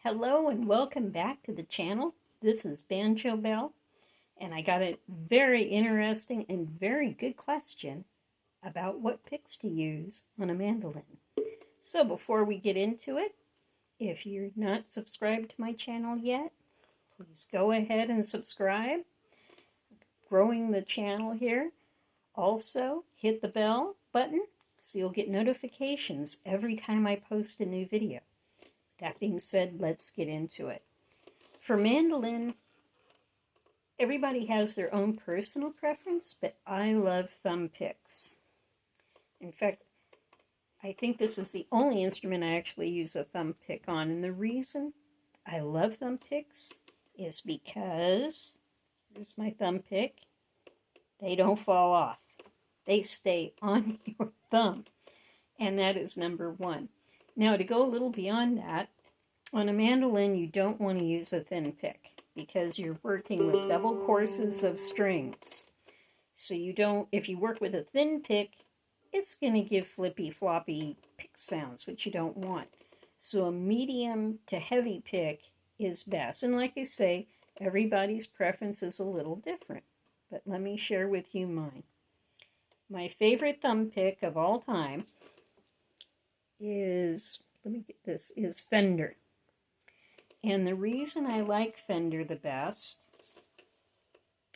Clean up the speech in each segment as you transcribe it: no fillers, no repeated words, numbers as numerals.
Hello and welcome back to the channel. This is Banjo Bell, and I got a very interesting and very good question about what picks to use on a mandolin. So before we get into it, if you're not subscribed to my channel yet, please go ahead and subscribe. Growing the channel here. Also, hit the bell button so you'll get notifications every time I post a new video. That being said, let's get into it. For mandolin, everybody has their own personal preference, but I love thumb picks. In fact, I think this is the only instrument I actually use a thumb pick on. And the reason I love thumb picks is because, here's my thumb pick, they don't fall off. They stay on your thumb. And that is number one. Now, to go a little beyond that, on a mandolin, you don't want to use a thin pick because you're working with double courses of strings. So you don't, if you work with a thin pick, it's going to give flippy, floppy pick sounds, which you don't want. So a medium to heavy pick is best. And like I say, everybody's preference is a little different. But let me share with you mine. My favorite thumb pick of all time is, is Fender. And the reason I like Fender the best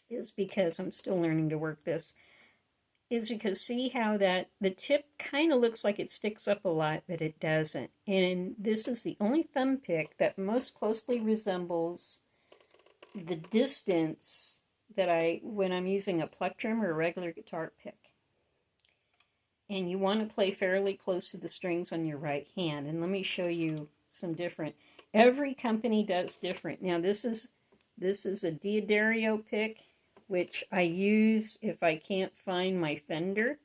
is because I'm still learning to work this, is because see how that the tip kind of looks like it sticks up a lot, but it doesn't. And this is the only thumb pick that most closely resembles the distance that when I'm using a plectrum or a regular guitar pick. And you want to play fairly close to the strings on your right hand. And let me show you some different. Every company does different. Now this is a D'Addario pick, which I use if I can't find my Fender.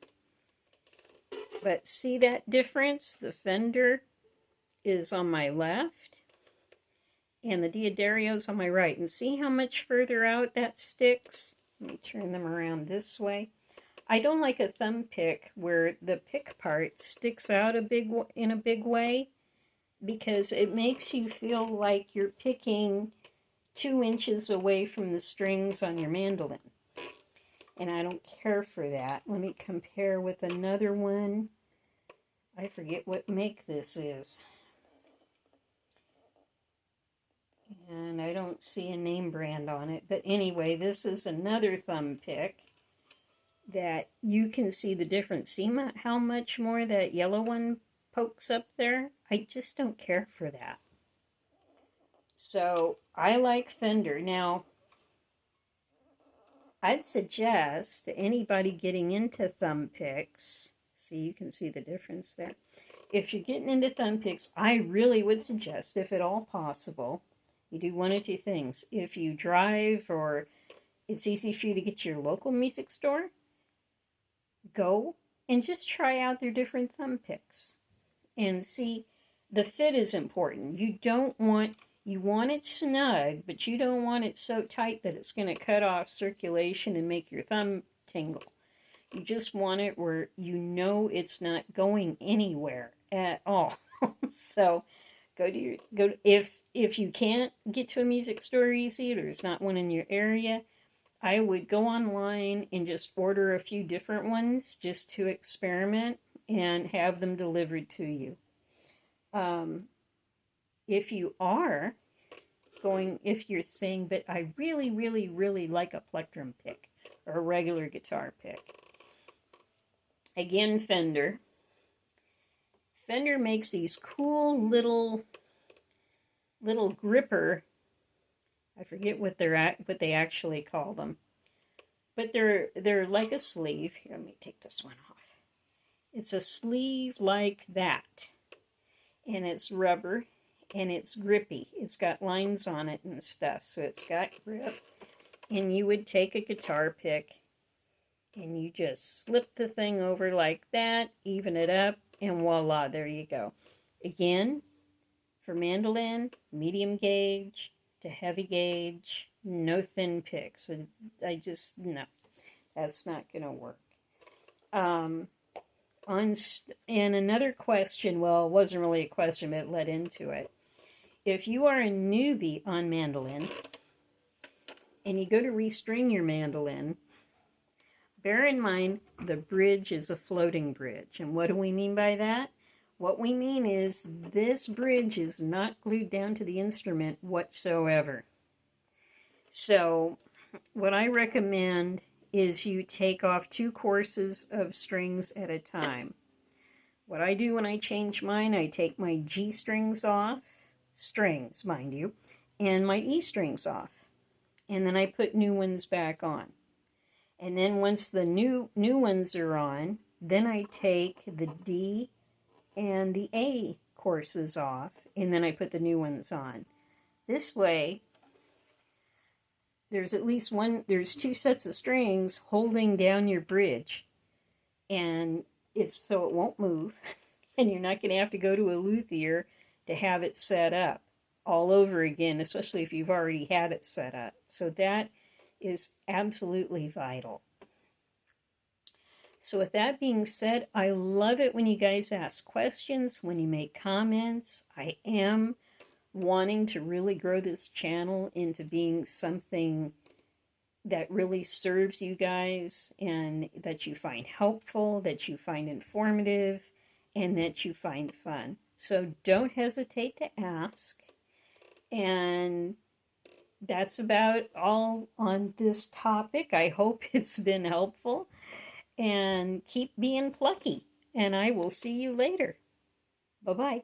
But see that difference? The Fender is on my left, and the D'Addario is on my right. And see how much further out that sticks? Let me turn them around this way. I don't like a thumb pick where the pick part sticks out in a big way, because it makes you feel like you're picking 2 inches away from the strings on your mandolin. And I don't care for that. Let me compare with another one. I forget what make this is. And I don't see a name brand on it. But anyway, this is another thumb pick that you can see the difference. See how much more that yellow one pokes up there? I just don't care for that. So I like Fender. Now, I'd suggest to anybody getting into thumb picks, see, you can see the difference there. If you're getting into thumb picks, I really would suggest, if at all possible, you do one of two things. If you drive or it's easy for you to get to your local music store, go and just try out their different thumb picks. And see, the fit is important. You want it snug, but you don't want it so tight that it's going to cut off circulation and make your thumb tingle. You just want it where you know it's not going anywhere at all. So if you can't get to a music store easy, or there's not one in your area, I would go online and just order a few different ones just to experiment and have them delivered to you. If you're saying, but I really, really, really like a plectrum pick or a regular guitar pick. Again, Fender. Fender makes these cool little gripper. I forget what they actually call them, but they're like a sleeve. Here, let me take this one off. It's a sleeve like that, and it's rubber, and it's grippy. It's got lines on it and stuff, so it's got grip. And you would take a guitar pick, and you just slip the thing over like that, even it up, and voila, there you go. Again, for mandolin, medium gauge to heavy gauge, no thin picks. No, that's not going to work. And another question, well, it wasn't really a question, but it led into it, if you are a newbie on mandolin and you go to restring your mandolin, bear in mind the bridge is a floating bridge. And what do we mean by that? What we mean is this bridge is not glued down to the instrument whatsoever. So what I recommend is you take off 2 courses of strings at a time. What I do when I change mine, I take my G strings off, strings, mind you, and my E strings off. And then I put new ones back on. And then once the new ones are on, then I take the D and the A courses off, and then I put the new ones on. This way, there's 2 sets of strings holding down your bridge, and it's so it won't move, and you're not going to have to go to a luthier to have it set up all over again, especially if you've already had it set up. So that is absolutely vital. So with that being said, I love it when you guys ask questions, when you make comments. I am wanting to really grow this channel into being something that really serves you guys and that you find helpful, that you find informative, and that you find fun. So don't hesitate to ask. And that's about all on this topic. I hope it's been helpful. And keep being plucky. And I will see you later. Bye-bye.